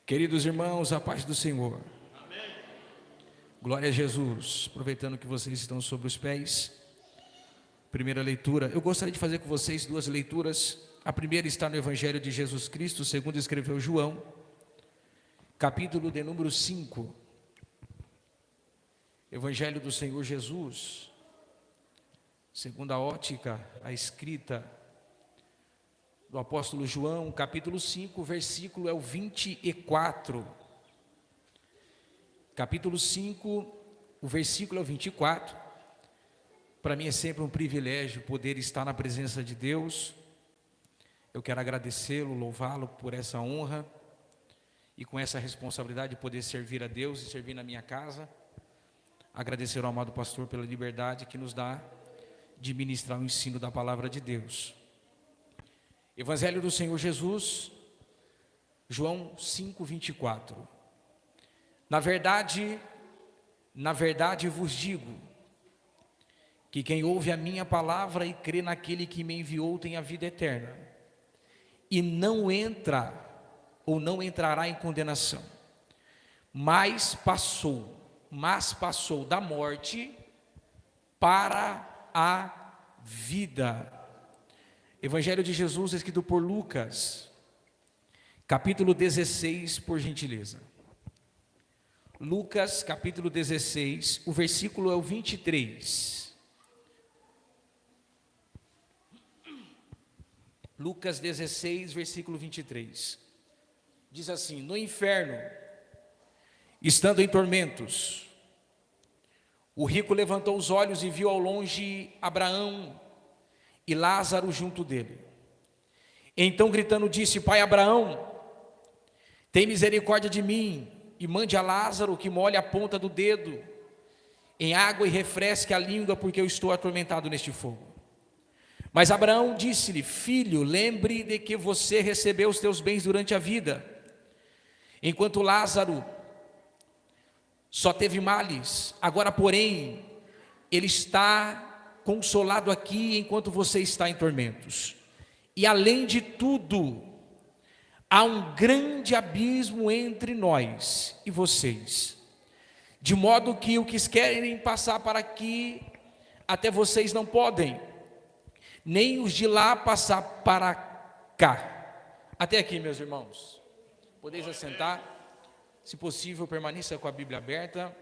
Queridos irmãos, a paz do Senhor. Amém. Glória a Jesus. Aproveitando que vocês estão sobre os pés, primeira leitura. Eu gostaria de fazer com vocês duas leituras. A primeira está no Evangelho de Jesus Cristo, segundo escreveu João, capítulo de número 5. Evangelho do Senhor Jesus, segundo a ótica, a escrita do apóstolo João, capítulo 5, versículo é o 24. Capítulo 5, o versículo é o 24. Para mim é sempre um privilégio poder estar na presença de Deus. Eu quero agradecê-lo, louvá-lo por essa honra e com essa responsabilidade de poder servir a Deus e servir na minha casa. Agradecer ao amado pastor pela liberdade que nos dá de ministrar o ensino da palavra de Deus. Evangelho do Senhor Jesus, João 5, 24. Na verdade vos digo, que quem ouve a minha palavra e crê naquele que me enviou tem a vida eterna, e não entra ou não entrará em condenação, mas passou da morte para a vida. Evangelho de Jesus, escrito por Lucas, capítulo 16, por gentileza. Lucas, capítulo 16, o versículo é o 23. Lucas 16, versículo 23. Diz assim: no inferno, estando em tormentos, o rico levantou os olhos e viu ao longe Abraão e Lázaro junto dele. Então gritando disse: Pai Abraão, tem misericórdia de mim e mande a Lázaro que molhe a ponta do dedo em água e refresque a língua, porque eu estou atormentado neste fogo. Mas Abraão disse-lhe: Filho, lembre de que você recebeu os teus bens durante a vida, enquanto Lázaro só teve males. Agora, porém, ele está consolado aqui enquanto você está em tormentos. E além de tudo, há um grande abismo entre nós e vocês, de modo que o que querem passar para aqui, até vocês não podem, nem os de lá passar para cá. Até aqui, meus irmãos. Podeis assentar. Se possível, permaneça com a Bíblia aberta.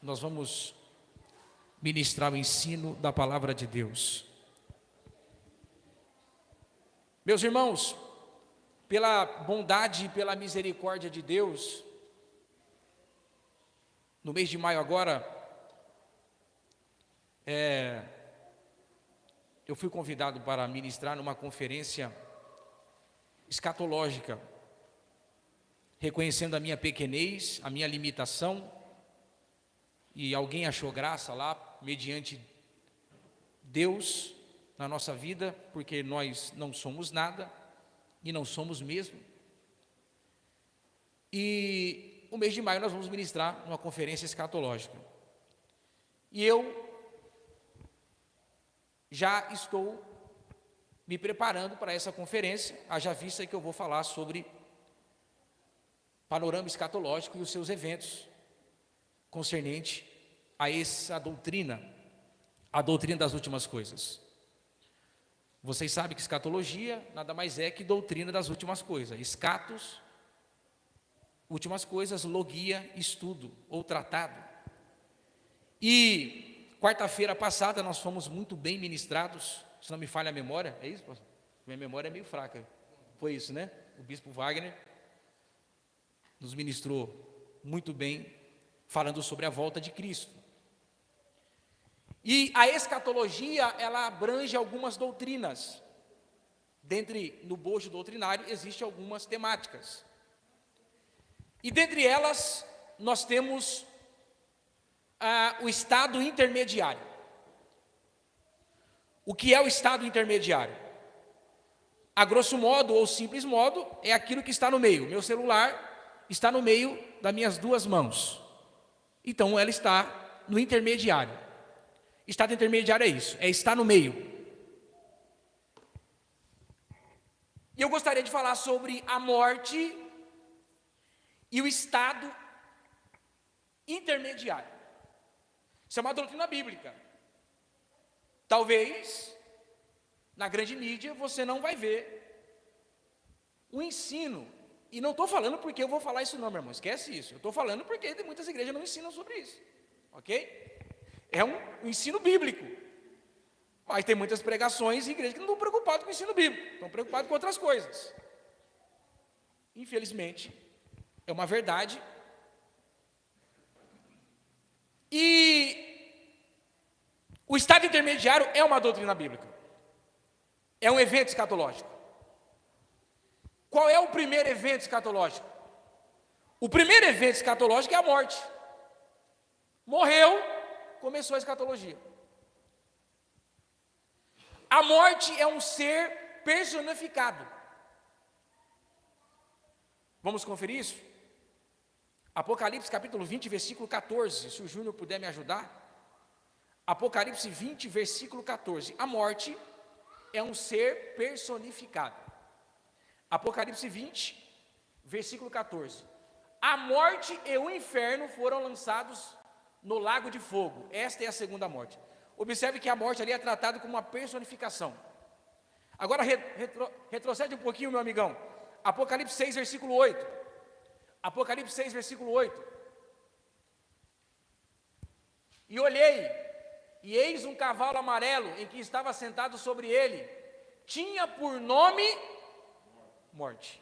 Nós vamos ministrar o ensino da palavra de Deus. Meus irmãos, pela bondade e pela misericórdia de Deus, no mês de maio agora, eu fui convidado para ministrar numa conferência escatológica, reconhecendo a minha pequenez, a minha limitação, e alguém achou graça lá, mediante Deus na nossa vida, porque nós não somos nada, e não somos mesmo. E o mês de maio nós vamos ministrar numa conferência escatológica. E eu já estou me preparando para essa conferência, haja vista que eu vou falar sobre panorama escatológico e os seus eventos concernente a essa doutrina, a doutrina das últimas coisas. Vocês sabem que escatologia nada mais é que doutrina das últimas coisas. Escatos, últimas coisas, logia, estudo ou tratado. E quarta-feira passada nós fomos muito bem ministrados, se não me falha a memória, é isso, pastor? Minha memória é meio fraca. Foi isso, né? O bispo Wagner nos ministrou muito bem, falando sobre a volta de Cristo. E a escatologia, ela abrange algumas doutrinas. Dentre, no bojo doutrinário, existem algumas temáticas. E dentre elas, nós temos o estado intermediário. O que é o estado intermediário? A grosso modo, ou simples modo, é aquilo que está no meio. Meu celular está no meio das minhas duas mãos. Então, ela está no intermediário. Estado intermediário é isso, é estar no meio. E eu gostaria de falar sobre a morte e o estado intermediário. Isso é uma doutrina bíblica. Talvez, na grande mídia, você não vai ver o ensino. E não estou falando porque eu vou falar isso não, meu irmão, esquece isso. Eu estou falando porque muitas igrejas não ensinam sobre isso, ok? É um ensino bíblico. Mas tem muitas pregações e igrejas que não estão preocupadas com o ensino bíblico, estão preocupadas com outras coisas. Infelizmente, é uma verdade. E o estado intermediário é uma doutrina bíblica. É um evento escatológico. Qual é o primeiro evento escatológico? O primeiro evento escatológico é a morte. Morreu, começou a escatologia. A morte é um ser personificado. Vamos conferir isso? Apocalipse capítulo 20, versículo 14. Se o Júnior puder me ajudar. Apocalipse 20, versículo 14. A morte é um ser personificado. Apocalipse 20, versículo 14. A morte e o inferno foram lançados no lago de fogo. Esta é a segunda morte. Observe que a morte ali é tratada como uma personificação. Agora retrocede um pouquinho, meu amigão. Apocalipse 6, versículo 8. Apocalipse 6, versículo 8. E olhei, e eis um cavalo amarelo, em que estava sentado sobre ele. Tinha por nome morte.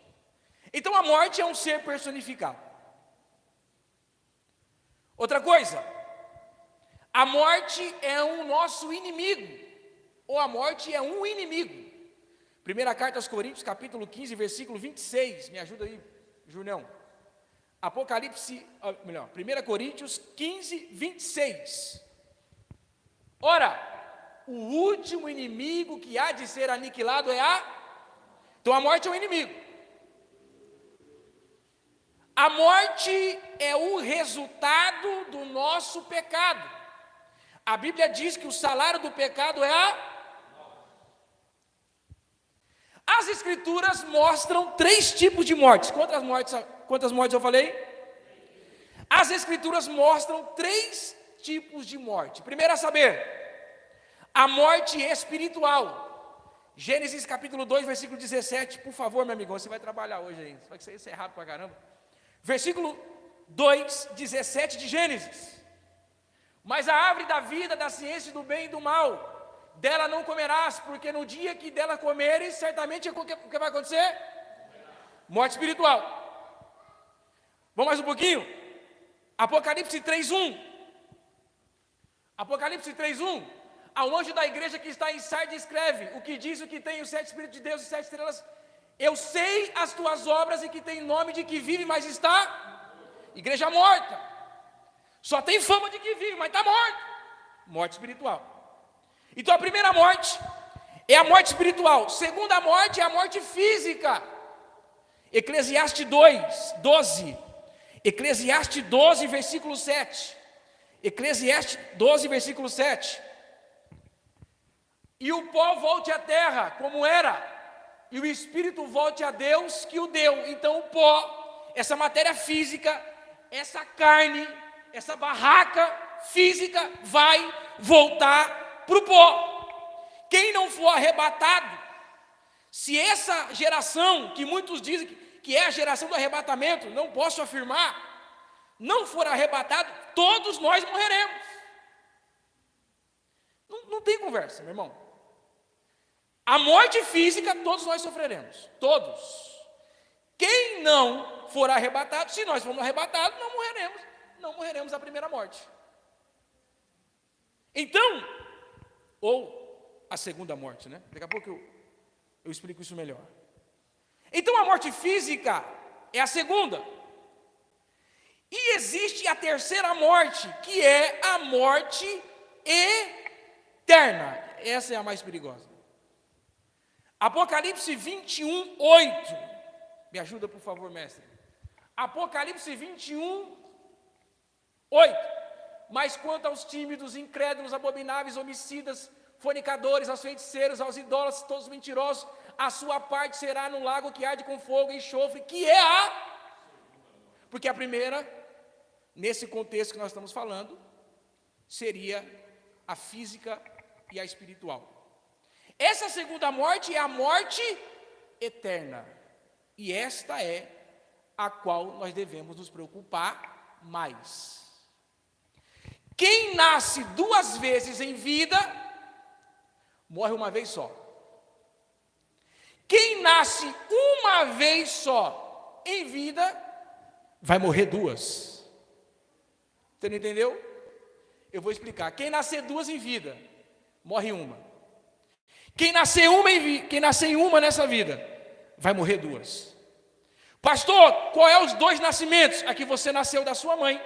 Então a morte é um ser personificado. Outra coisa, a morte é um nosso inimigo, ou a morte é um inimigo. Primeira carta aos Coríntios, capítulo 15, versículo 26, me ajuda aí, Junião. Apocalipse, 1 Coríntios 15, 26. Ora, o último inimigo que há de ser aniquilado é Então a morte é um inimigo. A morte é o resultado do nosso pecado. A Bíblia diz que o salário do pecado é As Escrituras mostram 3 tipos de mortes. Quantas mortes eu falei? As Escrituras mostram 3 tipos de morte. Primeiro a saber, a morte espiritual. Gênesis capítulo 2, versículo 17. Por favor, meu amigão, você vai trabalhar hoje aí. Vai ser isso é rápido pra caramba. Versículo 2, 17 de Gênesis. Mas a árvore da vida, da ciência do bem e do mal, dela não comerás, porque no dia que dela comeres, certamente o que vai acontecer? Morte espiritual. Vamos mais um pouquinho? Apocalipse 3:1. Apocalipse 3:1. Ao anjo da igreja que está em Sardes escreve: o que diz o que tem os 7 Espíritos de Deus e 7 estrelas. Eu sei as tuas obras e que tem nome de que vive, mas está igreja morta. Só tem fama de que vive, mas está morto. Morte espiritual. Então a primeira morte é a morte espiritual. Segunda morte é a morte física. Eclesiastes 2, 12. Eclesiastes 12, versículo 7. Eclesiastes 12, versículo 7. E o pó volte à terra, como era, e o espírito volte a Deus que o deu. Então o pó, essa matéria física, essa carne, essa barraca física vai voltar para o pó. Quem não for arrebatado, se essa geração, que muitos dizem que é a geração do arrebatamento, não posso afirmar, não for arrebatado, todos nós morreremos. Não tem conversa, meu irmão. A morte física, todos nós sofreremos, todos. Quem não for arrebatado, se nós formos arrebatados, não morreremos a primeira morte. Então, ou a segunda morte, né? Daqui a pouco eu explico isso melhor. Então a morte física é a segunda. E existe a terceira morte, que é a morte eterna. Essa é a mais perigosa. Apocalipse 21, 8. Me ajuda, por favor, mestre. Apocalipse 21, 8. Mas quanto aos tímidos, incrédulos, abomináveis, homicidas, fornicadores, aos feiticeiros, aos idólatras, todos mentirosos, a sua parte será no lago que arde com fogo e enxofre, que é a... Porque a primeira, nesse contexto que nós estamos falando, seria a física e a espiritual. Essa segunda morte é a morte eterna. E esta é a qual nós devemos nos preocupar mais. Quem nasce 2 vezes em vida, morre uma vez só. Quem nasce uma vez só em vida, vai morrer 2. Você não entendeu? Eu vou explicar. Quem nascer 2 em vida, morre uma. Quem nascer em uma nessa vida, vai morrer 2. Pastor, qual é os 2 nascimentos? A que você nasceu da sua mãe.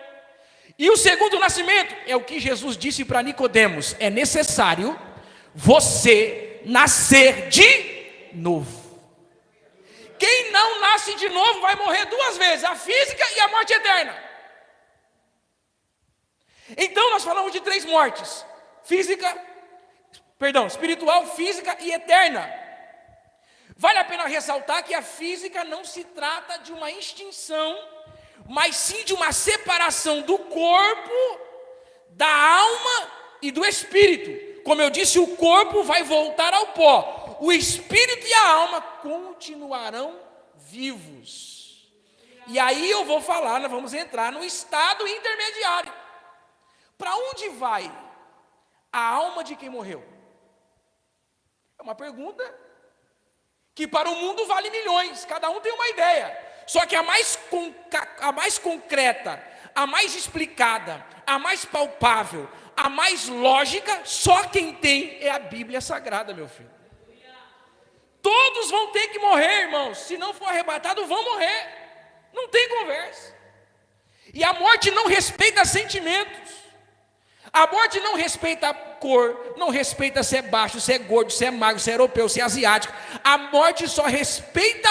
E o segundo nascimento é o que Jesus disse para Nicodemos: é necessário você nascer de novo. Quem não nasce de novo vai morrer 2 vezes, a física e a morte eterna. Então nós falamos de 3 mortes: espiritual, física e eterna. Vale a pena ressaltar que a física não se trata de uma extinção, mas sim de uma separação do corpo, da alma e do espírito. Como eu disse, o corpo vai voltar ao pó, o espírito e a alma continuarão vivos. E aí eu vou falar, nós vamos entrar no estado intermediário. Para onde vai a alma de quem morreu? É uma pergunta que para o mundo vale milhões, cada um tem uma ideia. Só que a mais concreta, a mais explicada, a mais palpável, a mais lógica, só quem tem é a Bíblia Sagrada, meu filho. Todos vão ter que morrer, irmãos. Se não for arrebatado, vão morrer. Não tem conversa. E a morte não respeita sentimentos. A morte não respeita a cor, não respeita se é baixo, se é gordo, se é magro, se é europeu, se é asiático. A morte só respeita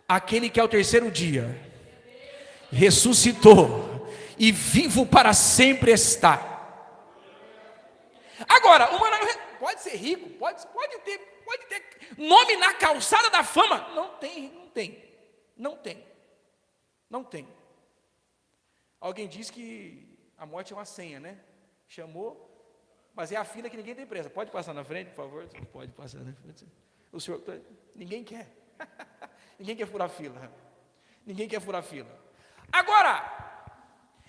aquele que ao 3º dia ressuscitou e vivo para sempre está. Agora, o humano pode ser rico, pode ter nome na calçada da fama. Não tem. Alguém diz que a morte é uma senha, né? Chamou, mas é a fila que ninguém tem pressa. Pode passar na frente, por favor? Pode passar na frente. O senhor, ninguém quer. Ninguém quer furar fila. Ninguém quer furar fila. Agora,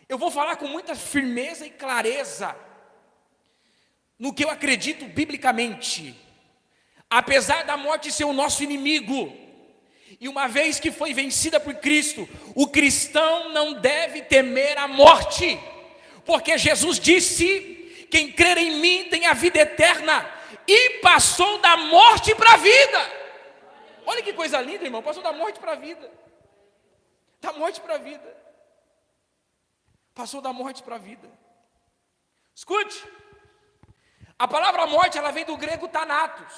eu vou falar com muita firmeza e clareza no que eu acredito biblicamente. Apesar da morte ser o nosso inimigo, e uma vez que foi vencida por Cristo, o cristão não deve temer a morte, porque Jesus disse: quem crer em mim tem a vida eterna, e passou da morte para a vida. Olha que coisa linda, irmão, passou da morte para a vida. Da morte para a vida. Passou da morte para a vida. Escute, a palavra morte, ela vem do grego thanatos,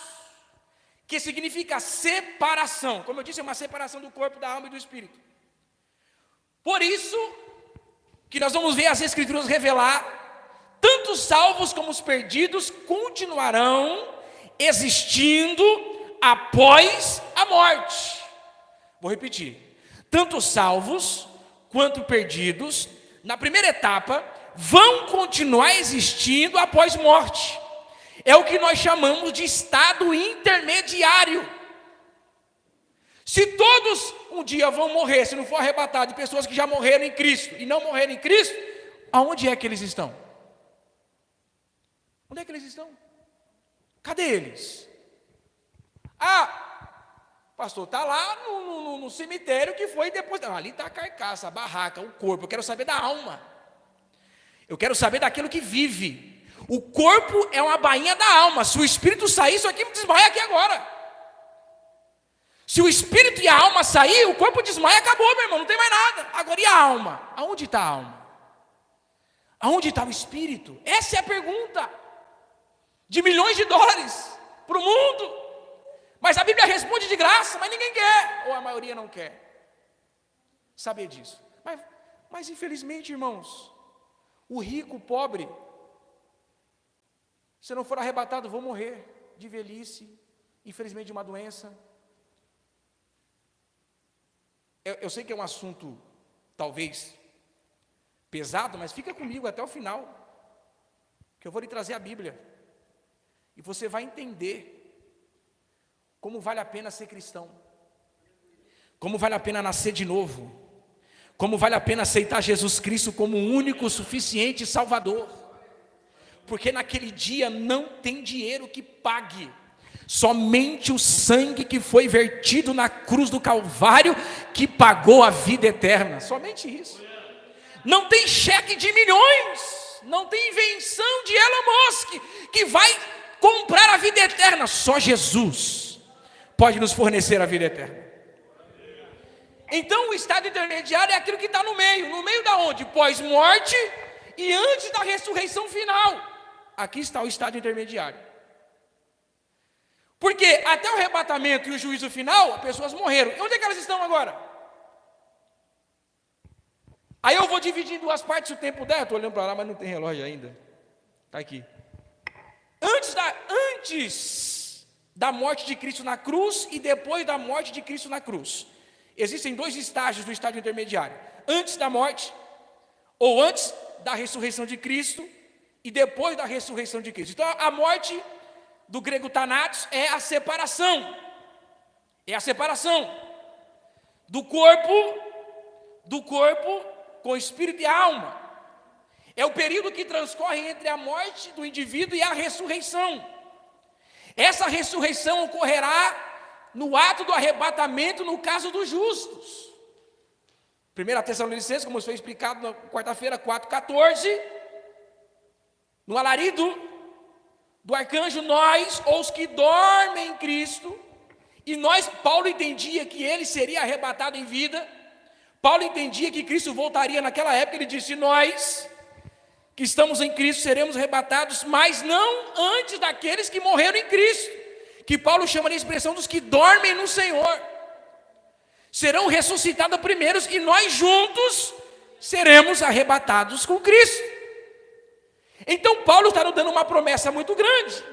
que significa separação. Como eu disse, é uma separação do corpo, da alma e do espírito. Por isso que nós vamos ver as Escrituras revelar: tanto os salvos como os perdidos continuarão existindo após a morte. Vou repetir: tanto os salvos quanto perdidos, na primeira etapa, vão continuar existindo após morte. É o que nós chamamos de estado intermediário. Se todos um dia vão morrer, se não for arrebatado, de pessoas que já morreram em Cristo e não morreram em Cristo, aonde é que eles estão? Onde é que eles estão? Cadê eles? Pastor, está lá no cemitério que foi depois. Ali está a carcaça, a barraca, o corpo. Eu quero saber da alma. Eu quero saber daquilo que vive. O corpo é uma bainha da alma. Se o espírito sair, isso aqui desmaia aqui agora. Se o espírito e a alma sair, o corpo desmaia, acabou, meu irmão, não tem mais nada. Agora, e a alma? Aonde está a alma? Aonde está o espírito? Essa é a pergunta de milhões de dólares para o mundo. Mas a Bíblia responde de graça, mas ninguém quer, ou a maioria não quer saber disso. Mas infelizmente, irmãos, o rico, o pobre, se não for arrebatado, vão morrer de velhice, infelizmente de uma doença. Eu sei que é um assunto talvez pesado, mas fica comigo até o final, que eu vou lhe trazer a Bíblia, e você vai entender como vale a pena ser cristão, como vale a pena nascer de novo, como vale a pena aceitar Jesus Cristo como o único, suficiente Salvador, porque naquele dia não tem dinheiro que pague, somente o sangue que foi vertido na cruz do Calvário, que pagou a vida eterna, somente isso. Não tem cheque de milhões, não tem invenção de Elon Musk, que vai comprar a vida eterna, só Jesus pode nos fornecer a vida eterna. Então o estado intermediário é aquilo que está no meio da onde? Pós-morte e antes da ressurreição final. Aqui está o estado intermediário. Porque até o arrebatamento e o juízo final, as pessoas morreram. E onde é que elas estão agora? Aí eu vou dividir em duas partes o tempo dela. Estou olhando para lá, mas não tem relógio ainda. Está aqui. Antes da morte de Cristo na cruz e depois da morte de Cristo na cruz. Existem dois estágios do estágio intermediário. Antes da morte, ou antes da ressurreição de Cristo, e depois da ressurreição de Cristo. Então a morte, do grego thanatos, é a separação. É a separação do corpo com espírito e alma. É o período que transcorre entre a morte do indivíduo e a ressurreição. Essa ressurreição ocorrerá no ato do arrebatamento, no caso dos justos. 1 Tessalonicenses, como foi explicado na quarta-feira, 4,14. No alarido do arcanjo, nós, ou os que dormem em Cristo, e nós, Paulo entendia que ele seria arrebatado em vida. Paulo entendia que Cristo voltaria naquela época. Ele disse: nós que estamos em Cristo seremos arrebatados, mas não antes daqueles que morreram em Cristo, que Paulo chama de expressão dos que dormem no Senhor. Serão ressuscitados primeiros e nós juntos seremos arrebatados com Cristo. Então Paulo está nos dando uma promessa muito grande.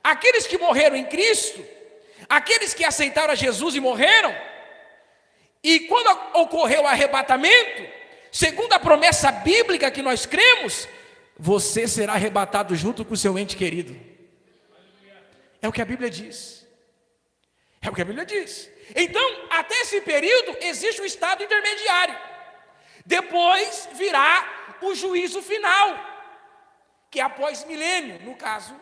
Aqueles que morreram em Cristo, aqueles que aceitaram a Jesus e morreram, e quando ocorreu o arrebatamento, segundo a promessa bíblica que nós cremos, você será arrebatado junto com o seu ente querido. É o que a Bíblia diz. É o que a Bíblia diz. Então, até esse período, existe um estado intermediário. Depois virá o juízo final, que é após milênio, no caso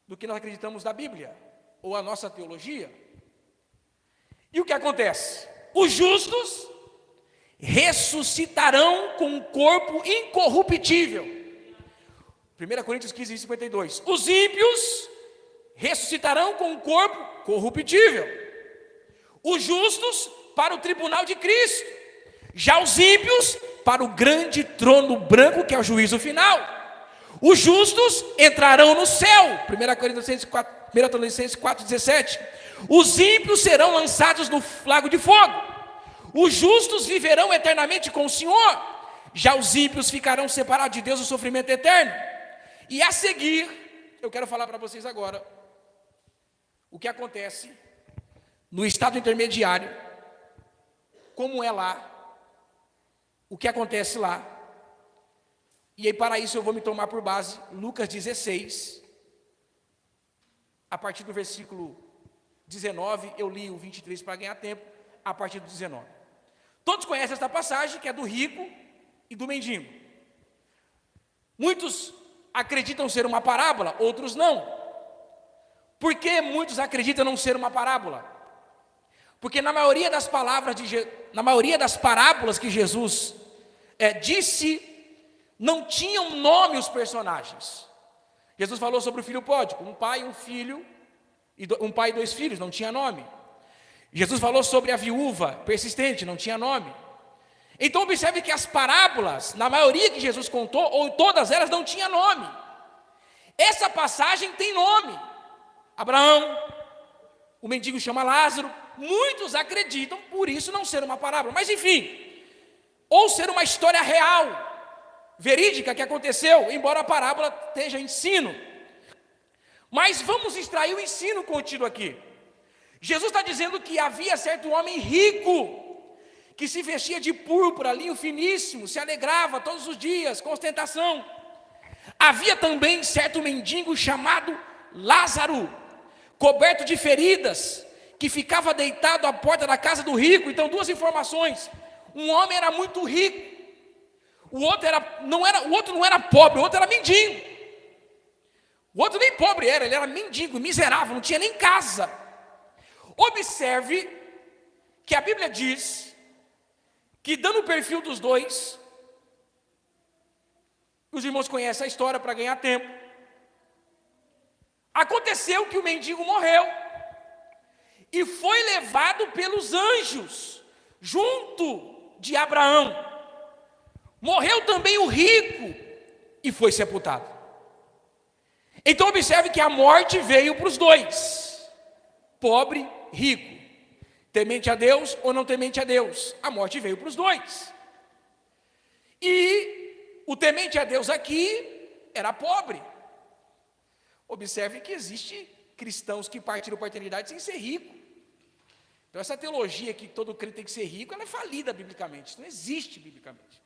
do que nós acreditamos da Bíblia, ou a nossa teologia. E o que acontece? Os justos ressuscitarão com um corpo incorruptível. 1 Coríntios 15, 52. Os ímpios ressuscitarão com um corpo corruptível. Os justos para o tribunal de Cristo. Já os ímpios para o grande trono branco, que é o juízo final. Os justos entrarão no céu. 1 Tessalonicenses 4, 17. Os ímpios serão lançados no lago de fogo. Os justos viverão eternamente com o Senhor. Já os ímpios ficarão separados de Deus no sofrimento eterno. E a seguir, eu quero falar para vocês agora o que acontece no estado intermediário, como é lá, o que acontece lá. E aí, para isso, eu vou me tomar por base Lucas 16, a partir do versículo 19, eu li o 23 para ganhar tempo, a partir do 19. Todos conhecem esta passagem, que é do rico e do mendigo. Muitos acreditam ser uma parábola, outros não. Por que muitos acreditam não ser uma parábola? Porque na maioria das parábolas que Jesus disse, não tinham nome os personagens. Jesus falou sobre o filho pródigo, um pai, um filho, um pai e dois filhos, não tinha nome. Jesus falou sobre a viúva persistente, não tinha nome. Então observe que as parábolas, na maioria que Jesus contou, ou todas elas, não tinha nome. Essa passagem tem nome. Abraão, o mendigo chama Lázaro. Muitos acreditam por isso não ser uma parábola, mas enfim, ou ser uma história real, verídica, que aconteceu, embora a parábola esteja ensino. Mas vamos extrair o ensino contido aqui. Jesus está dizendo que havia certo homem rico, que se vestia de púrpura, linho finíssimo, se alegrava todos os dias com ostentação. Havia também certo mendigo chamado Lázaro, coberto de feridas, que ficava deitado à porta da casa do rico. Então, duas informações: um homem era muito rico, o outro não era pobre, o outro era mendigo. O outro nem pobre era, ele era mendigo, miserável, não tinha nem casa. Observe que a Bíblia diz que, dando o perfil dos dois, os irmãos conhecem a história para ganhar tempo. Aconteceu que o mendigo morreu e foi levado pelos anjos junto de Abraão. Morreu também o rico e foi sepultado. Então observe que a morte veio para os dois, pobre, rico, temente a Deus ou não temente a Deus. A morte veio para os dois. E o temente a Deus aqui era pobre. Observe que existe cristãos que partiram para a eternidade sem ser rico. Então essa teologia que todo crente tem que ser rico, ela é falida biblicamente. Isso não existe biblicamente.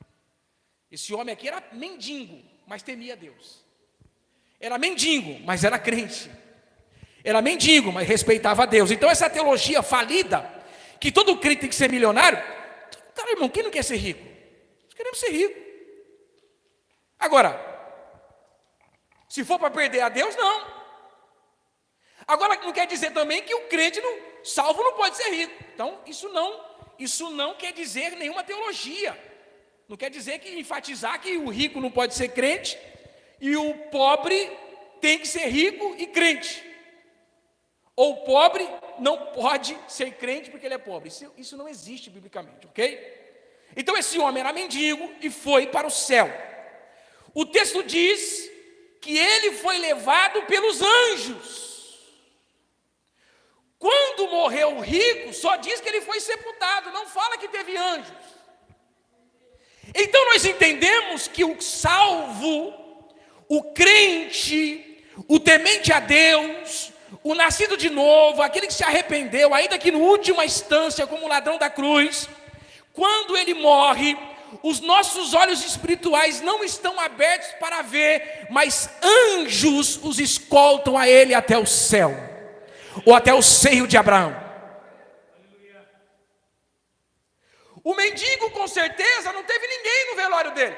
Esse homem aqui era mendigo, mas temia Deus. Era mendigo, mas era crente. Era mendigo, mas respeitava a Deus. Então essa teologia falida, que todo crente tem que ser milionário. Cara, irmão, quem não quer ser rico? Nós queremos ser rico. Agora, se for para perder a Deus, não. Agora, não quer dizer também que o crente salvo não pode ser rico. Então, isso não quer dizer nenhuma teologia. Não quer dizer que enfatizar que o rico não pode ser crente e o pobre tem que ser rico e crente. Ou o pobre não pode ser crente porque ele é pobre. Isso não existe biblicamente, ok? Então esse homem era mendigo e foi para o céu. O texto diz que ele foi levado pelos anjos. Quando morreu o rico, só diz que ele foi sepultado, não fala que teve anjos. Então nós entendemos que o salvo, o crente, o temente a Deus, o nascido de novo, aquele que se arrependeu, ainda que na última instância, como o ladrão da cruz, quando ele morre, os nossos olhos espirituais não estão abertos para ver, mas anjos os escoltam a ele até o céu, ou até o seio de Abraão. O mendigo, com certeza, não teve ninguém no velório dele.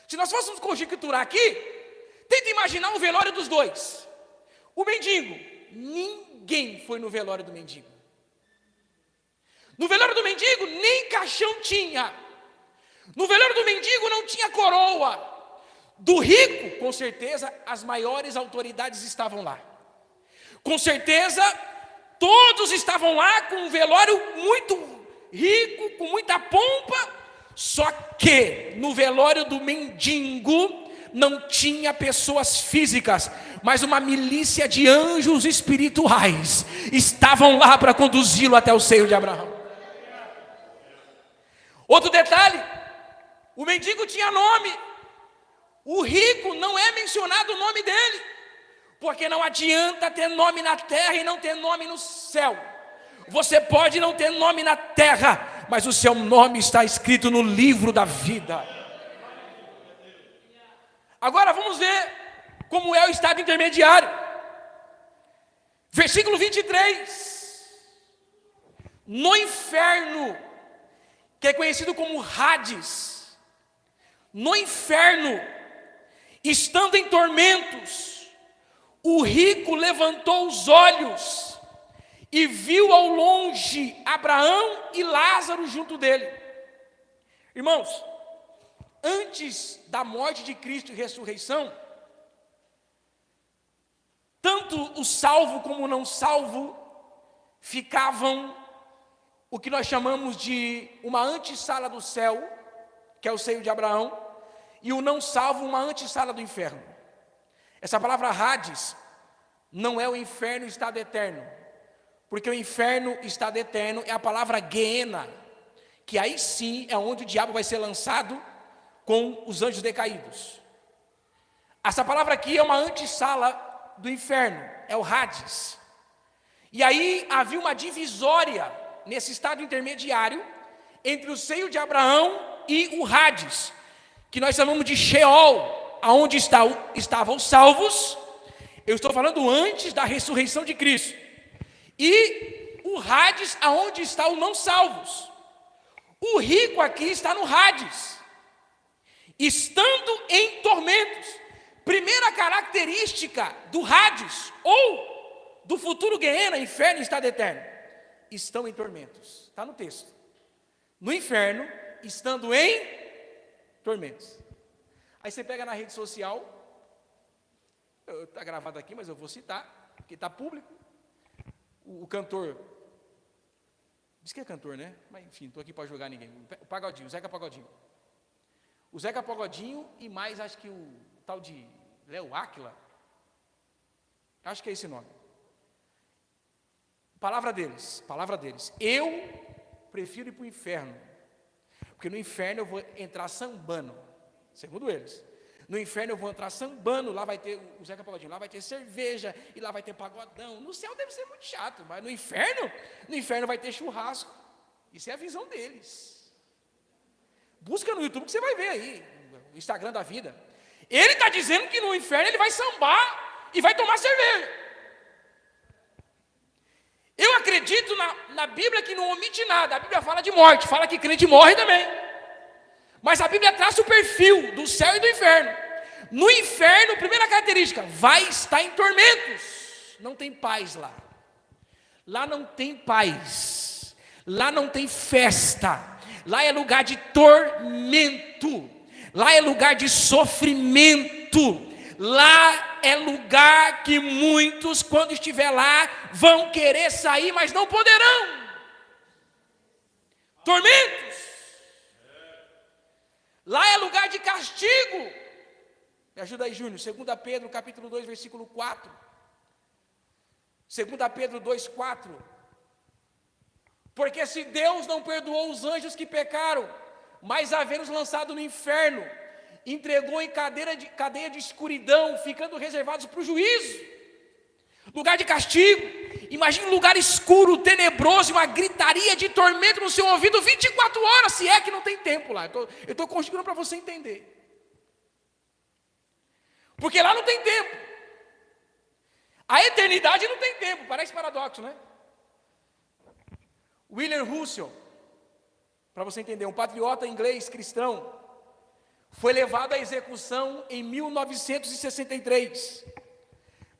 Se nós fôssemos conjecturar aqui, tenta imaginar o velório dos dois. O mendigo, ninguém foi no velório do mendigo. No velório do mendigo, nem caixão tinha. No velório do mendigo não tinha coroa. Do rico, com certeza, as maiores autoridades estavam lá. Com certeza, todos estavam lá com um velório muito rico, com muita pompa. Só que no velório do mendigo não tinha pessoas físicas, mas uma milícia de anjos espirituais estavam lá para conduzi-lo até o seio de Abraão. Outro detalhe, o mendigo tinha nome. O rico não é mencionado o nome dele, porque não adianta ter nome na terra e não ter nome no céu. Você pode não ter nome na terra, mas o seu nome está escrito no livro da vida. Agora vamos ver como é o estado intermediário. Versículo 23. No inferno, que é conhecido como Hades, no inferno, estando em tormentos, o rico levantou os olhos e viu ao longe Abraão e Lázaro junto dele. Irmãos, antes da morte de Cristo e ressurreição, tanto o salvo como o não salvo ficavam o que nós chamamos de uma antessala do céu, que é o seio de Abraão, e o não salvo uma antessala do inferno. Essa palavra Hades não é o inferno em estado eterno, porque o inferno em estado eterno é a palavra Geena, que aí sim é onde o diabo vai ser lançado com os anjos decaídos. Essa palavra aqui é uma antessala do inferno, é o Hades. E aí havia uma divisória nesse estado intermediário, entre o seio de Abraão e o Hades, que nós chamamos de Sheol, aonde estavam os salvos. Eu estou falando antes da ressurreição de Cristo. E o Hades, aonde está os não salvos. O rico aqui está no Hades, estando em tormentos. Primeira característica do Hades, ou do futuro Guiena, inferno e estado eterno: estão em tormentos. Está no texto. No inferno, estando em tormentos. Aí você pega na rede social, está gravado aqui, mas eu vou citar, porque está público. O cantor, diz que é cantor, né? Mas enfim, não estou aqui para julgar ninguém. O Pagodinho, o Zeca Pagodinho. O Zeca Pagodinho e mais, acho que o tal de Léo Áquila. Acho que é esse nome. Palavra deles. Eu prefiro ir para o inferno, porque no inferno eu vou entrar sambando, segundo eles. No inferno eu vou entrar sambando, lá vai ter o Zeca Pagodinho, lá vai ter cerveja, e lá vai ter pagodão. No céu deve ser muito chato, mas no inferno vai ter churrasco. Isso é a visão deles. Busca no YouTube que você vai ver aí, no Instagram da vida. Ele está dizendo que no inferno ele vai sambar e vai tomar cerveja. Eu acredito na Bíblia que não omite nada. A Bíblia fala de morte, fala que crente morre também. Mas a Bíblia traça o perfil do céu e do inferno. No inferno, primeira característica: vai estar em tormentos. Não tem paz lá. Lá não tem paz. Lá não tem festa. Lá é lugar de tormento. Lá é lugar de sofrimento. Lá é lugar que muitos, quando estiver lá, vão querer sair, mas não poderão. Tormentos. Lá é lugar de castigo. Me ajuda aí, Júnior. 2 Pedro, capítulo 2, versículo 4. 2 Pedro 2, 4. Porque se Deus não perdoou os anjos que pecaram, mas havendo-os lançado no inferno, entregou em cadeia de escuridão, ficando reservados para o juízo, lugar de castigo. Imagine um lugar escuro, tenebroso, uma gritaria de tormento no seu ouvido 24 horas, se é que não tem tempo lá. Eu estou construindo para você entender. Porque lá não tem tempo. A eternidade não tem tempo, parece paradoxo, né? William Russell, para você entender, um patriota inglês cristão, foi levado à execução em 1963.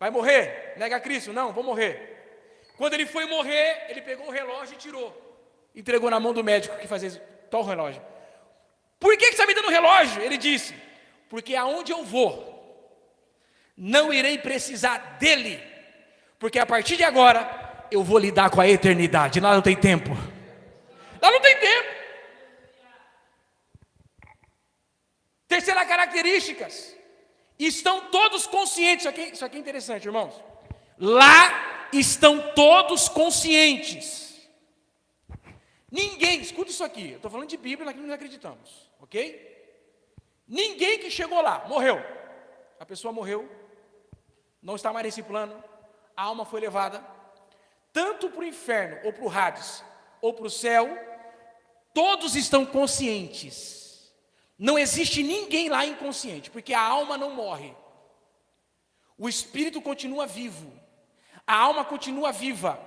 Vai morrer? Nega Cristo? Não, vou morrer. Quando ele foi morrer, ele pegou o relógio e tirou. Entregou na mão do médico que fazia tal relógio. Por que você está me dando o relógio? Ele disse: porque aonde eu vou, não irei precisar dele. Porque a partir de agora, eu vou lidar com a eternidade. Lá não tem tempo. Lá não tem tempo. Terceira característica: estão todos conscientes. Isso aqui é interessante, irmãos. Lá estão todos conscientes. Ninguém, escuta isso aqui, eu estou falando de Bíblia, naquilo que nós acreditamos, ok? Ninguém que chegou lá, morreu. A pessoa morreu, não está mais nesse plano, a alma foi levada, tanto para o inferno, ou para o Hades, ou para o céu, todos estão conscientes. Não existe ninguém lá inconsciente, porque a alma não morre. O espírito continua vivo, a alma continua viva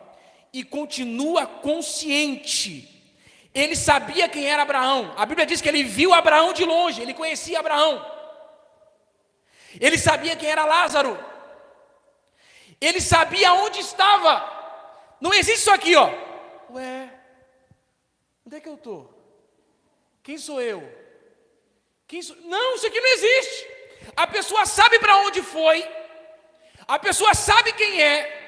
e continua consciente. Ele sabia quem era Abraão. A Bíblia diz que ele viu Abraão de longe, ele conhecia Abraão. Ele sabia quem era Lázaro. Ele sabia onde estava. Não existe isso aqui, ó. Ué, onde é que eu estou? Quem sou eu? Não, isso aqui não existe. A pessoa sabe para onde foi. A pessoa sabe quem é.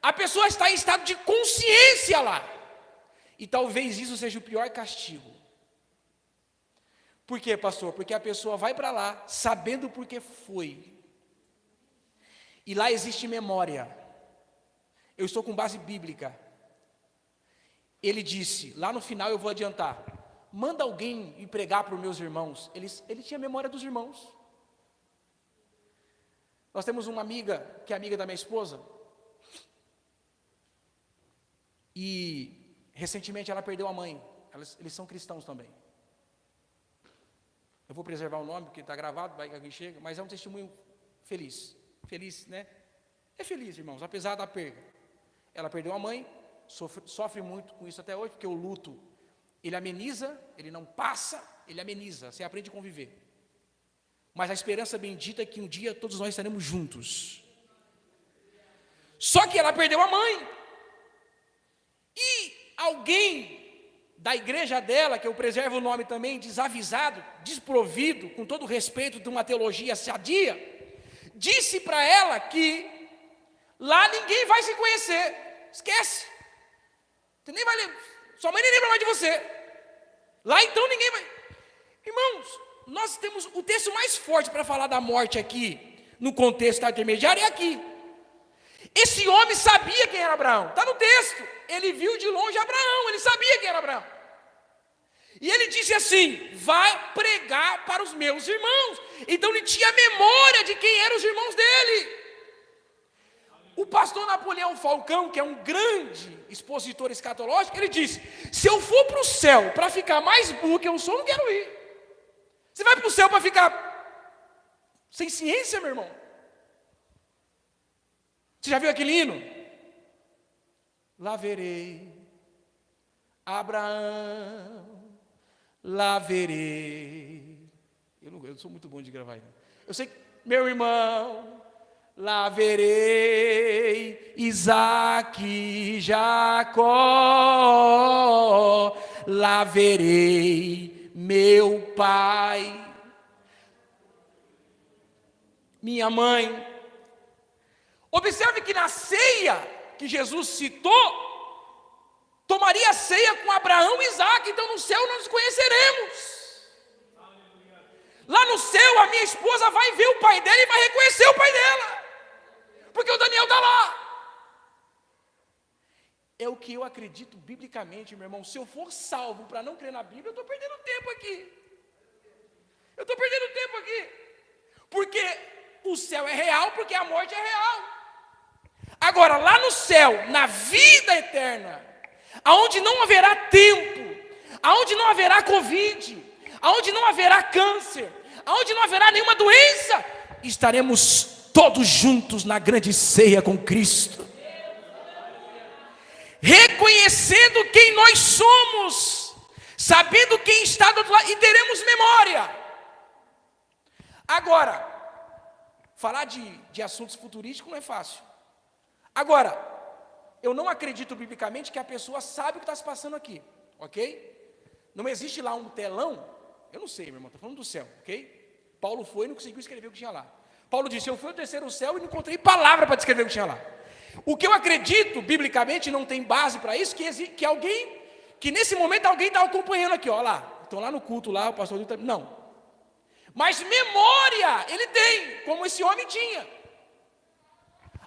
A pessoa está em estado de consciência lá. E talvez isso seja o pior castigo. Por quê, pastor? Porque a pessoa vai para lá sabendo por que foi. E lá existe memória. Eu estou com base bíblica. Ele disse, lá no final eu vou adiantar: manda alguém ir pregar para os meus irmãos. Ele tinha memória dos irmãos. Nós temos uma amiga, que é amiga da minha esposa. E recentemente ela perdeu a mãe. eles são cristãos também. Eu vou preservar o nome, porque está gravado, vai que alguém chega, mas é um testemunho feliz. Feliz, né? É feliz, irmãos, apesar da perda. Ela perdeu a mãe, sofre muito com isso até hoje, porque o luto, ele ameniza, ele não passa, ele ameniza, você aprende a conviver. Mas a esperança bendita é que um dia todos nós estaremos juntos. Só que ela perdeu a mãe. E alguém da igreja dela, que eu preservo o nome também, desavisado, desprovido, com todo o respeito de uma teologia sadia, disse para ela que lá ninguém vai se conhecer. Esquece. Você nem vai lembrar. Sua mãe nem lembra mais de você. Lá então ninguém vai. Irmãos, nós temos o texto mais forte para falar da morte aqui, no contexto da intermediária, é aqui. Esse homem sabia quem era Abraão. Está no texto. Ele viu de longe Abraão. Ele sabia quem era Abraão. E ele disse assim: vai pregar para os meus irmãos. Então ele tinha memória de quem eram os irmãos dele. O pastor Napoleão Falcão, que é um grande expositor escatológico, ele disse: se eu for para o céu para ficar mais burro que eu sou, eu não quero ir. Você vai para o céu para ficar sem ciência, meu irmão? Você já viu aquele hino? Lá verei Abraão, lá verei. Eu não sou muito bom de gravar ainda. Eu sei que, meu irmão, lá verei Isaque, Jacó, lá verei meu pai, minha mãe. Observe que na ceia que Jesus citou, tomaria ceia com Abraão e Isaque. Então no céu nós nos conheceremos. Lá no céu a minha esposa vai ver o pai dela e vai reconhecer o pai dela, porque o Daniel está lá. É o que eu acredito biblicamente, meu irmão. Se eu for salvo para não crer na Bíblia, eu estou perdendo tempo aqui. Porque o céu é real, porque a morte é real. Agora, lá no céu, na vida eterna, aonde não haverá tempo, aonde não haverá Covid, aonde não haverá câncer, aonde não haverá nenhuma doença, estaremos todos juntos na grande ceia com Cristo, reconhecendo quem nós somos, sabendo quem está do outro lado, e teremos memória. Agora, falar de assuntos futurísticos não é fácil. Agora, eu não acredito biblicamente que a pessoa sabe o que está se passando aqui, ok? Não existe lá um telão, eu não sei, meu irmão, estou falando do céu, ok? Paulo foi e não conseguiu escrever o que tinha lá. Paulo disse: eu fui ao terceiro céu e não encontrei palavra para descrever o que tinha lá. O que eu acredito, biblicamente, não tem base para isso, que nesse momento alguém está acompanhando aqui, ó lá, estão lá no culto, lá, o pastor não. Mas memória ele tem, como esse homem tinha.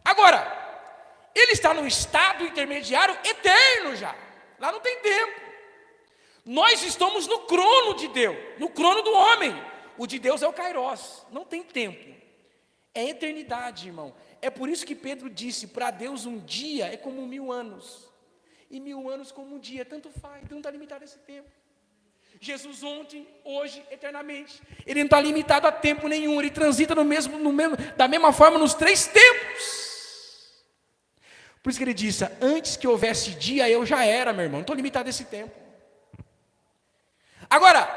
Agora, ele está num estado intermediário eterno já. Lá não tem tempo. Nós estamos no crono de Deus, no crono do homem. O de Deus é o Kairos, não tem tempo. É eternidade, irmão. É por isso que Pedro disse: para Deus um dia é como 1000 anos. E 1000 anos como um dia, tanto faz, não está limitado a esse tempo. Jesus ontem, hoje, eternamente. Ele não está limitado a tempo nenhum. Ele transita da mesma forma nos 3 tempos. Por isso que ele disse: antes que houvesse dia, eu já era, meu irmão. Não estou limitado a esse tempo. Agora,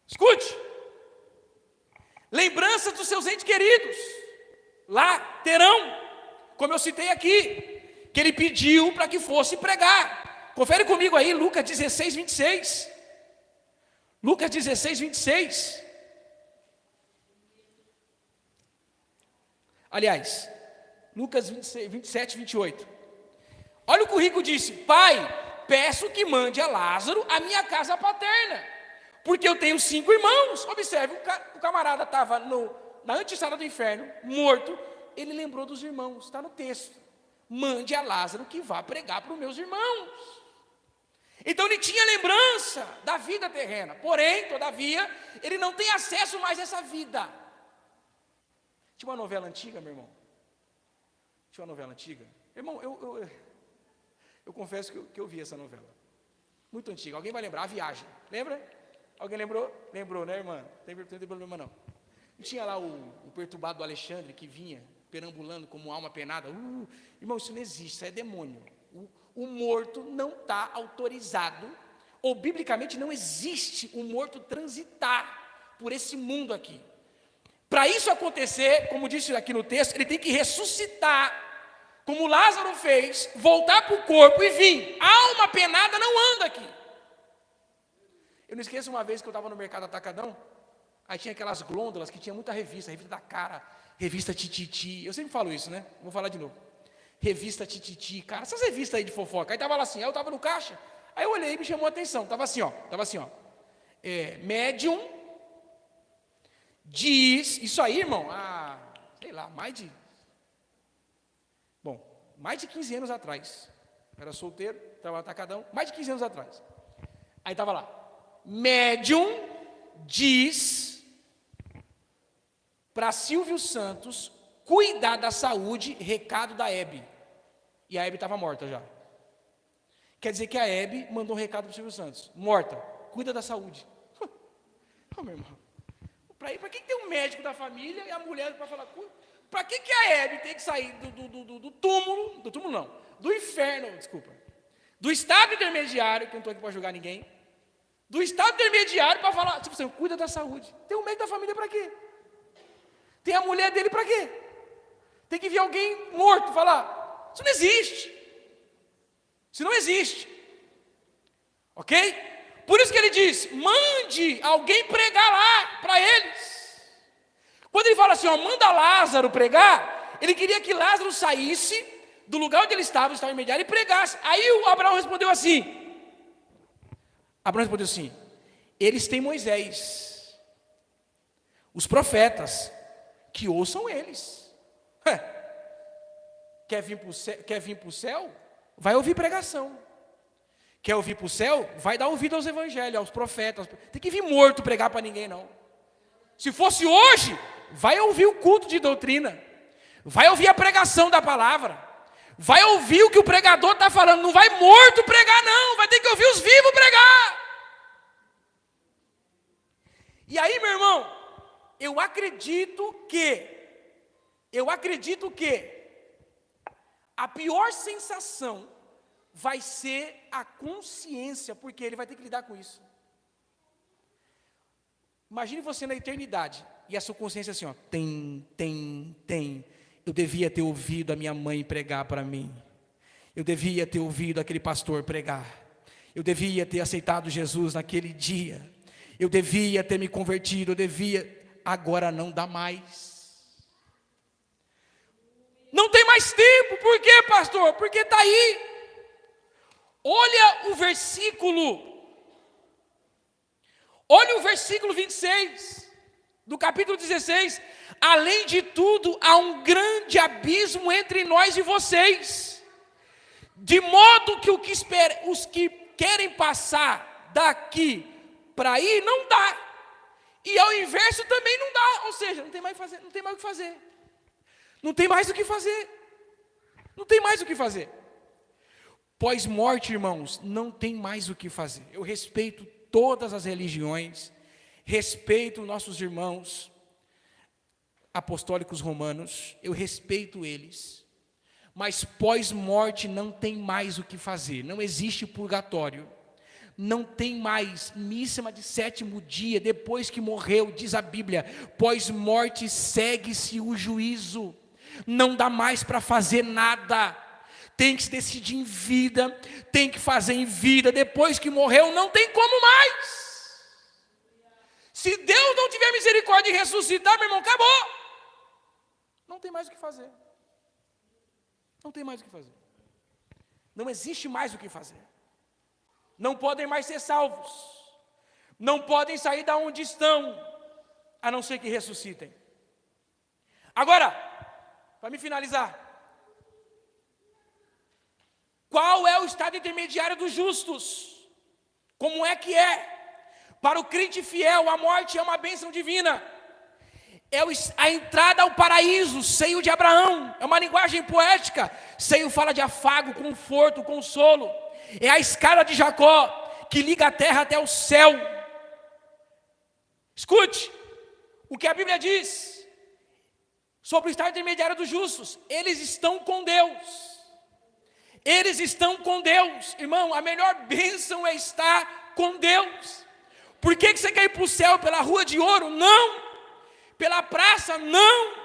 escute. Lembranças dos seus entes queridos. Lá terão, como eu citei aqui, que ele pediu para que fosse pregar. Confere comigo aí, Lucas 16, 26. Lucas 16, 26. Aliás, Lucas 27, 28. Olha o que o rico disse: pai, peço que mande a Lázaro à minha casa paterna, porque eu tenho 5 irmãos. Observe, o camarada estava na antessala do inferno, morto. Ele lembrou dos irmãos, está no texto: mande a Lázaro que vá pregar para os meus irmãos. Então ele tinha lembrança da vida terrena, porém, todavia, ele não tem acesso mais a essa vida. Tinha uma novela antiga, meu irmão. Tinha uma novela antiga. Irmão, eu confesso que eu vi essa novela. Muito antiga. Alguém vai lembrar? A Viagem. Lembra? Alguém lembrou? Lembrou, né, irmã? Não tem problema não. Não tinha lá o perturbado do Alexandre que vinha perambulando como alma penada? Irmão, isso não existe, isso é demônio. O morto não está autorizado, ou biblicamente não existe o morto transitar por esse mundo aqui. Para isso acontecer, como disse aqui no texto, ele tem que ressuscitar, como Lázaro fez, voltar para o corpo e vir. Alma penada não anda aqui. Eu não esqueço uma vez que eu estava no mercado Atacadão, aí tinha aquelas glôndolas que tinha muita revista da Cara, revista Tititi, eu sempre falo isso, né? Vou falar de novo. Revista Tititi, cara, essas revistas aí de fofoca. Aí estava lá assim, aí eu estava no caixa, aí eu olhei e me chamou a atenção, estava assim, ó. Médium diz, isso aí, irmão, sei lá, mais de 15 anos atrás. Eu era solteiro, estava no Atacadão, mais de 15 anos atrás. Aí estava lá, médium diz para Silvio Santos cuidar da saúde, recado da Hebe. E a Hebe estava morta já. Quer dizer que a Hebe mandou um recado para o Silvio Santos. Morta, cuida da saúde. Meu irmão. Para que tem um médico da família e a mulher para falar? Para que a Hebe tem que sair do túmulo, do inferno, desculpa. Do estado intermediário, que eu não estou aqui para julgar ninguém. Do estado intermediário para falar, tipo assim, cuida da saúde. Tem um médico da família para quê? Tem a mulher dele para quê? Tem que vir alguém morto falar. Isso não existe. Isso não existe. Ok? Por isso que ele diz, mande alguém pregar lá para eles. Quando ele fala assim, manda Lázaro pregar, ele queria que Lázaro saísse do lugar onde ele estava, o estado intermediário, e pregasse. Aí o Abraão respondeu assim, eles têm Moisés, os profetas, que ouçam eles. Quer vir para o céu? Vai ouvir pregação. Quer ouvir para o céu? Vai dar ouvido aos evangelhos, aos profetas. Tem que vir morto pregar para ninguém, não. Se fosse hoje, vai ouvir o culto de doutrina. Vai ouvir a pregação da palavra. Vai ouvir o que o pregador está falando. Não vai morto pregar, não. Vai ter que ouvir os vivos pregar. E aí, meu irmão, eu acredito que a pior sensação vai ser a consciência, porque ele vai ter que lidar com isso. Imagine você na eternidade, e a sua consciência assim, tem. Eu devia ter ouvido a minha mãe pregar para mim. Eu devia ter ouvido aquele pastor pregar. Eu devia ter aceitado Jesus naquele dia. Eu devia ter me convertido, agora não dá mais. Não tem mais tempo. Por quê, pastor? Porque está aí. Olha o versículo 26 do capítulo 16. Além de tudo, há um grande abismo entre nós e vocês, de modo que os que querem passar daqui para aí não dá, e ao inverso também não dá. Ou seja, não tem mais o que fazer. Pós-morte, irmãos, não tem mais o que fazer. Eu respeito todas as religiões, respeito nossos irmãos apostólicos romanos, eu respeito eles, mas pós-morte não tem mais o que fazer. Não existe purgatório, não tem mais missa de sétimo dia, depois que morreu, diz a Bíblia, pós-morte segue-se o juízo, não dá mais para fazer nada. Tem que se decidir em vida, tem que fazer em vida. Depois que morreu, não tem como mais. Se Deus não tiver misericórdia de ressuscitar, meu irmão, acabou. Não tem mais o que fazer. Não existe mais o que fazer. Não podem mais ser salvos. Não podem sair da onde estão, a não ser que ressuscitem. Agora, para me finalizar, qual é o estado intermediário dos justos? Como é que é? Para o crente fiel, a morte é uma bênção divina. É a entrada ao paraíso, seio de Abraão. É uma linguagem poética. Seio fala de afago, conforto, consolo. É a escada de Jacó. que liga a terra até o céu. Escute o que a Bíblia diz sobre o estado intermediário dos justos. Eles estão com Deus. Eles estão com Deus. Irmão, a melhor bênção é estar com Deus. Por que você quer ir para o céu? Pela rua de ouro? Não. Pela praça? Não.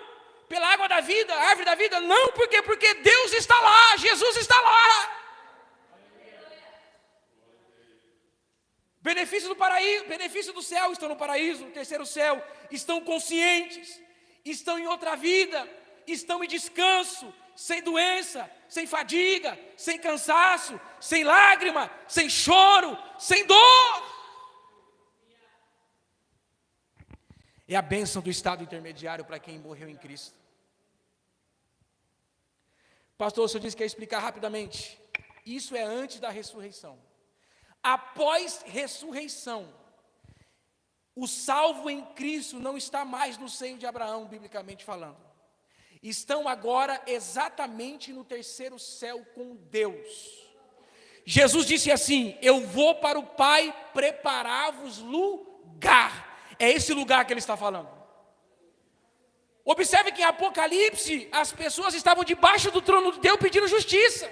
Pela água da vida, árvore da vida? Não. Por quê? Porque Deus está lá, Jesus está lá. Benefício do paraíso, benefício do céu, estão no paraíso, no terceiro céu, estão conscientes, estão em outra vida, estão em descanso, sem doença, sem fadiga, sem cansaço, sem lágrima, sem choro, sem dor. É a bênção do estado intermediário para quem morreu em Cristo. Pastor, o senhor disse que ia explicar rapidamente. Isso é antes da ressurreição. Após ressurreição, o salvo em Cristo não está mais no seio de Abraão, biblicamente falando. Estão agora exatamente no terceiro céu com Deus. Jesus disse assim: eu vou para o Pai preparar-vos lugar. É esse lugar que ele está falando. Observe que em Apocalipse as pessoas estavam debaixo do trono de Deus pedindo justiça.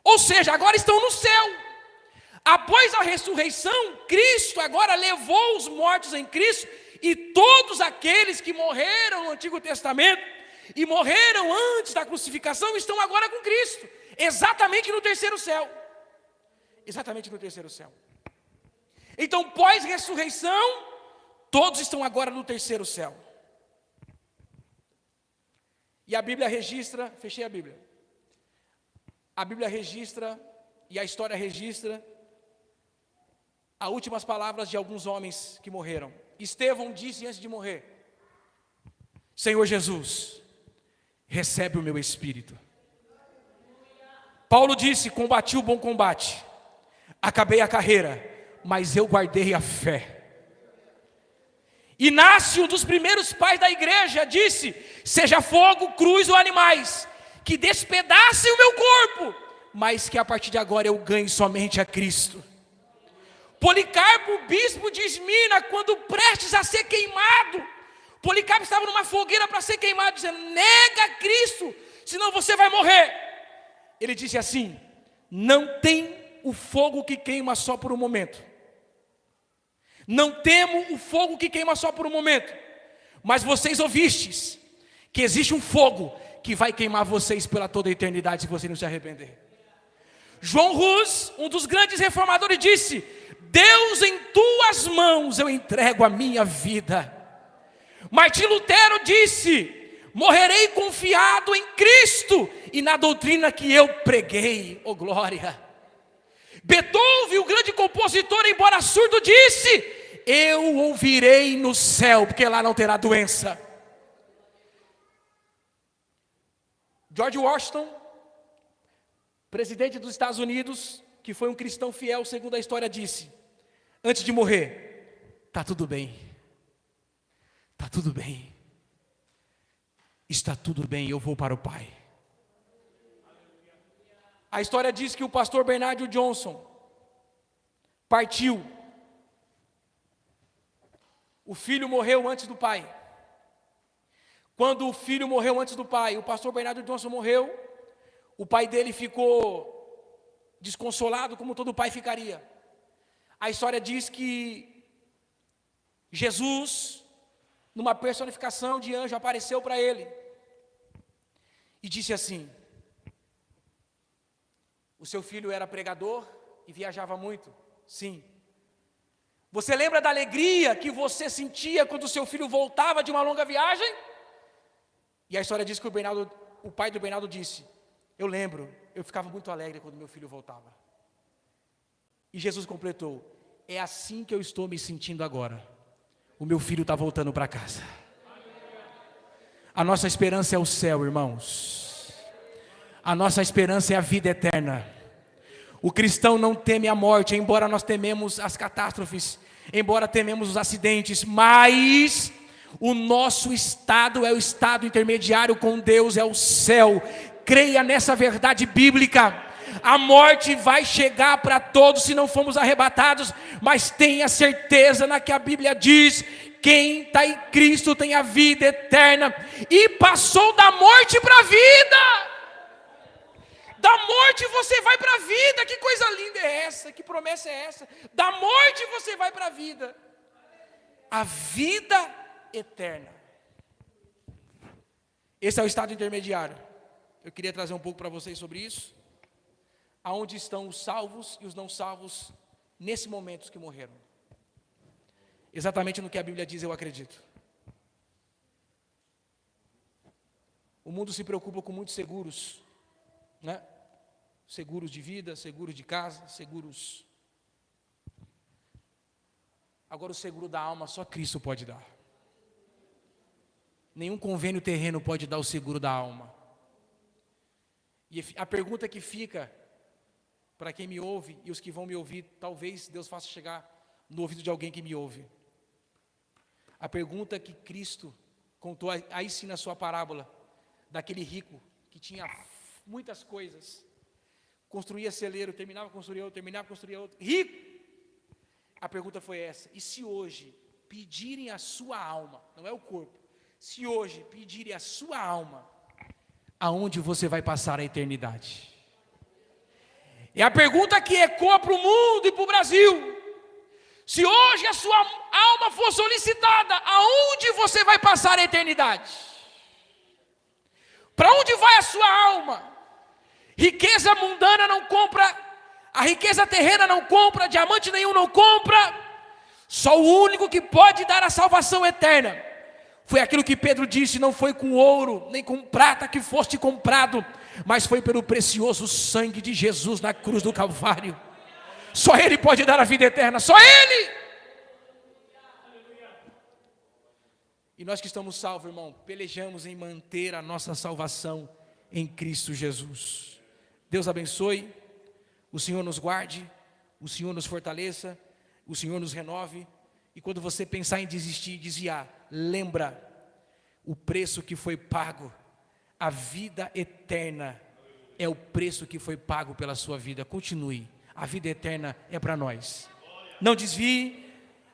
Ou seja, agora estão no céu. Após a ressurreição, Cristo agora levou os mortos em Cristo, e todos aqueles que morreram no Antigo Testamento e morreram antes da crucificação estão agora com Cristo, exatamente no terceiro céu. Exatamente no terceiro céu. Então, pós-ressurreição, todos estão agora no terceiro céu. E a Bíblia registra, fechei a Bíblia. A Bíblia registra, e a história registra, as últimas palavras de alguns homens que morreram. Estevão disse antes de morrer: Senhor Jesus, recebe o meu espírito. Paulo disse: combati o bom combate, acabei a carreira, mas eu guardei a fé. Inácio, um dos primeiros pais da igreja, disse: seja fogo, cruz ou animais, que despedacem o meu corpo, mas que a partir de agora eu ganhe somente a Cristo. Policarpo, bispo de Esmirna, quando prestes a ser queimado, Policarpo estava numa fogueira para ser queimado, dizendo: nega Cristo, senão você vai morrer. Ele disse assim: não tem o fogo que queima só por um momento. Não temo o fogo que queima só por um momento, mas vocês ouvistes que existe um fogo que vai queimar vocês pela toda a eternidade, se você não se arrepender. João Hus, um dos grandes reformadores, disse: Deus, em tuas mãos eu entrego a minha vida. Martim Lutero disse: morrerei confiado em Cristo e na doutrina que eu preguei. Oh glória! Beethoven, o grande compositor, embora surdo, disse: eu ouvirei no céu, porque lá não terá doença. George Washington, presidente dos Estados Unidos, que foi um cristão fiel, segundo a história, disse, antes de morrer: está tudo bem, está tudo bem, está tudo bem, eu vou para o Pai. A história diz que o pastor Bernard Johnson partiu. O filho morreu antes do pai. Quando o filho morreu antes do pai, o pastor Bernard Johnson morreu, o pai dele ficou desconsolado, como todo pai ficaria. A história diz que Jesus, numa personificação de anjo, apareceu para ele e disse assim: o seu filho era pregador e viajava muito? Sim. Você lembra da alegria que você sentia quando o seu filho voltava de uma longa viagem? E a história diz que o pai do Bernardo disse: eu lembro, eu ficava muito alegre quando meu filho voltava. E Jesus completou: é assim que eu estou me sentindo agora. O meu filho está voltando para casa. A nossa esperança é o céu, irmãos. A nossa esperança é a vida eterna. O cristão não teme a morte, embora nós tememos as catástrofes, embora tememos os acidentes, mas o nosso estado é o estado intermediário com Deus, é o céu. Creia nessa verdade bíblica. A morte vai chegar para todos se não formos arrebatados, mas tenha certeza na que a Bíblia diz: quem está em Cristo tem a vida eterna, e passou da morte para a vida. Da morte você vai para a vida. Que coisa linda é essa? Que promessa é essa? Da morte você vai para a vida. A vida eterna. Esse é o estado intermediário. Eu queria trazer um pouco para vocês sobre isso. Aonde estão os salvos e os não salvos nesse momento que morreram? Exatamente no que a Bíblia diz, eu acredito. O mundo se preocupa com muitos seguros, né? Seguros de vida, seguros de casa, seguros. Agora o seguro da alma só Cristo pode dar. Nenhum convênio terreno pode dar o seguro da alma. E a pergunta que fica para quem me ouve e os que vão me ouvir, talvez Deus faça chegar no ouvido de alguém que me ouve. A pergunta que Cristo contou aí sim na sua parábola, daquele rico que tinha muitas coisas, construía celeiro, terminava, construía outro, rico. A pergunta foi essa: e se hoje pedirem a sua alma, não é o corpo, se hoje pedirem a sua alma, aonde você vai passar a eternidade? É a pergunta que ecoa para o mundo e para o Brasil. Se hoje a sua alma for solicitada, aonde você vai passar a eternidade? Para onde vai a sua alma? Riqueza mundana não compra, a riqueza terrena não compra, diamante nenhum não compra. Só o único que pode dar a salvação eterna foi aquilo que Pedro disse: não foi com ouro nem com prata que foste comprado, mas foi pelo precioso sangue de Jesus na cruz do Calvário. Só Ele pode dar a vida eterna, só Ele. E nós que estamos salvos, irmão, pelejamos em manter a nossa salvação em Cristo Jesus. Deus abençoe, o Senhor nos guarde, o Senhor nos fortaleça, o Senhor nos renove. E quando você pensar em desistir e desviar, lembra o preço que foi pago. A vida eterna é o preço que foi pago pela sua vida. Continue, a vida eterna é para nós. Não desvie,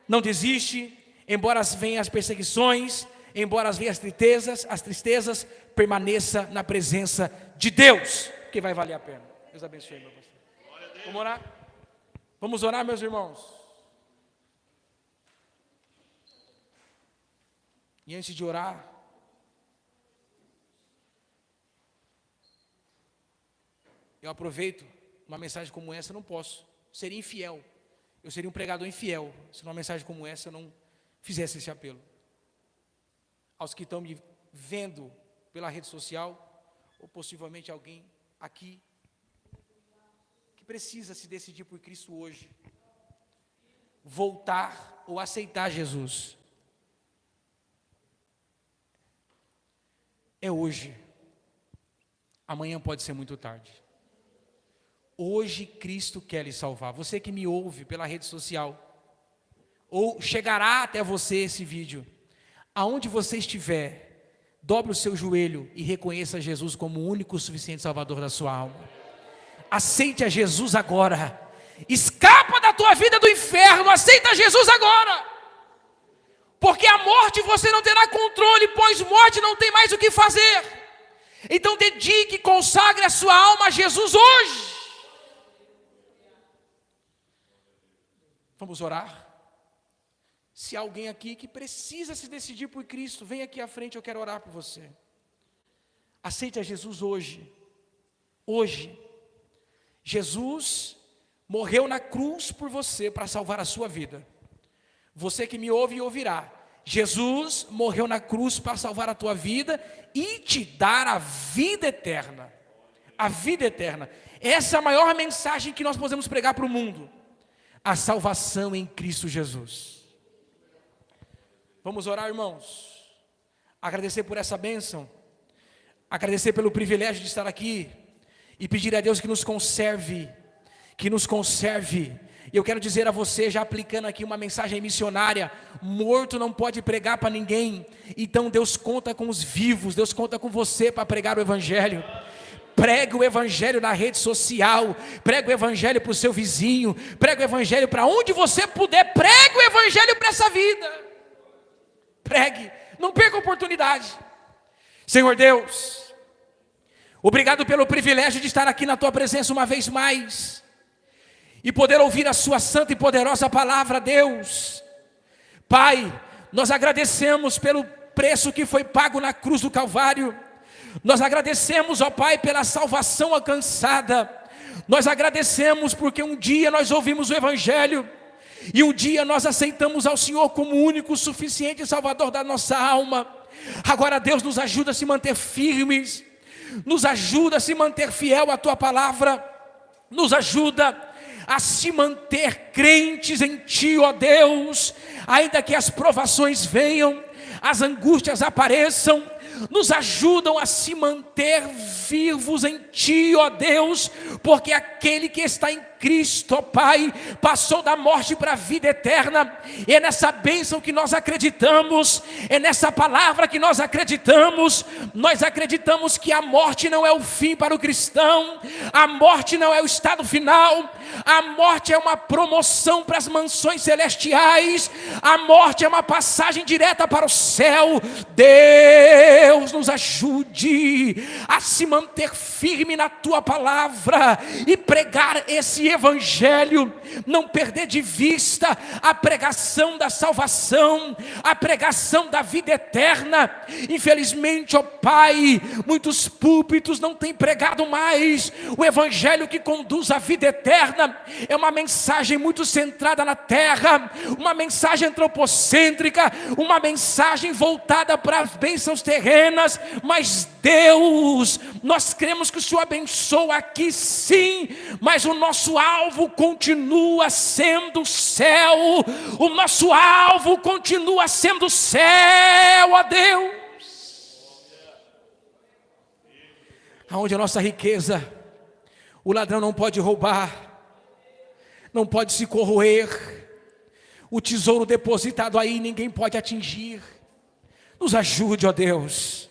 não desiste, embora venham as perseguições, embora venham as tristezas, permaneça na presença de Deus, que vai valer a pena. Deus abençoe, meu pastor. Vamos orar? Vamos orar, meus irmãos. E antes de orar, eu aproveito uma mensagem como essa, eu não posso, seria infiel, eu seria um pregador infiel, se numa mensagem como essa eu não fizesse esse apelo. Aos que estão me vendo pela rede social, ou possivelmente alguém aqui, que precisa se decidir por Cristo hoje, voltar ou aceitar Jesus, é hoje. Amanhã pode ser muito tarde. Hoje Cristo quer lhe salvar. Você que me ouve pela rede social, ou chegará até você esse vídeo, aonde você estiver, dobre o seu joelho e reconheça Jesus como o único e suficiente Salvador da sua alma. Aceite a Jesus agora. Escapa da tua vida do inferno, aceita Jesus agora. Porque a morte você não terá controle, pois morte não tem mais o que fazer. Então dedique, consagre a sua alma a Jesus hoje. Vamos orar? Se há alguém aqui que precisa se decidir por Cristo, vem aqui à frente, eu quero orar por você. Aceite a Jesus hoje. Hoje. Jesus morreu na cruz por você para salvar a sua vida. Você que me ouve e ouvirá, Jesus morreu na cruz para salvar a tua vida e te dar a vida eterna. A vida eterna. Essa é a maior mensagem que nós podemos pregar para o mundo. A salvação em Cristo Jesus. Vamos orar, irmãos. Agradecer por essa bênção. Agradecer pelo privilégio de estar aqui. E pedir a Deus que nos conserve. Que nos conserve. Eu quero dizer a você, já aplicando aqui uma mensagem missionária: morto não pode pregar para ninguém. Então Deus conta com os vivos, Deus conta com você para pregar o Evangelho. Pregue o evangelho na rede social, pregue o evangelho para o seu vizinho, pregue o evangelho para onde você puder, pregue o evangelho para essa vida. Pregue, não perca a oportunidade. Senhor Deus, obrigado pelo privilégio de estar aqui na tua presença uma vez mais e poder ouvir a sua santa e poderosa palavra, Deus. Pai, nós agradecemos pelo preço que foi pago na cruz do Calvário. Nós agradecemos, ó Pai, pela salvação alcançada. Nós agradecemos porque um dia nós ouvimos o evangelho e um dia nós aceitamos ao Senhor como único, suficiente Salvador da nossa alma. Agora, Deus, nos ajuda a se manter firmes, nos ajuda a se manter fiel à tua palavra, nos ajuda a se manter crentes em ti, ó Deus, ainda que as provações venham, as angústias apareçam, nos ajudam a se manter vivos em ti, ó Deus, porque aquele que está em Cristo, ó Pai, passou da morte para a vida eterna. É nessa bênção que nós acreditamos, é nessa palavra que nós acreditamos. Nós acreditamos que a morte não é o fim para o cristão, a morte não é o estado final, a morte é uma promoção para as mansões celestiais, a morte é uma passagem direta para o céu. Deus nos ajude a se manter firme na tua palavra e pregar esse evangelho, não perder de vista a pregação da salvação, a pregação da vida eterna. Infelizmente, ó Pai, muitos púlpitos não têm pregado mais o evangelho que conduz à vida eterna. É uma mensagem muito centrada na terra, uma mensagem antropocêntrica, uma mensagem voltada para as bênçãos terrenas. Mas Deus, nós cremos que o Senhor abençoa aqui sim, mas o nosso alvo continua sendo o céu, o nosso alvo continua sendo o céu, ó Deus. Aonde a nossa riqueza, o ladrão não pode roubar, não pode se corroer, o tesouro depositado aí ninguém pode atingir. Nos ajude, ó Deus,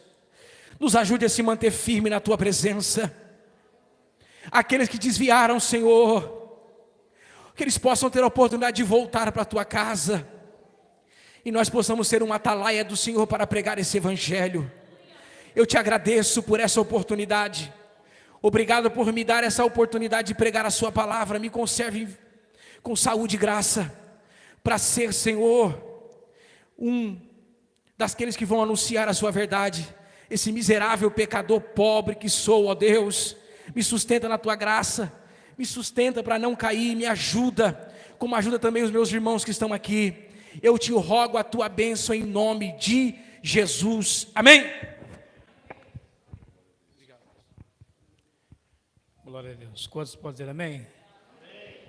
nos ajude a se manter firme na tua presença. Aqueles que desviaram, Senhor, que eles possam ter a oportunidade de voltar para a tua casa e nós possamos ser uma atalaia do Senhor para pregar esse evangelho. Eu te agradeço por essa oportunidade. Obrigado por me dar essa oportunidade de pregar a sua palavra. Me conserve com saúde e graça para ser, Senhor, um daqueles que vão anunciar a sua verdade. Esse miserável pecador pobre que sou, ó Deus, me sustenta na tua graça, me sustenta para não cair, me ajuda, como ajuda também os meus irmãos que estão aqui. Eu te rogo a tua bênção em nome de Jesus, amém. Glória a Deus. Quantos podem dizer amém?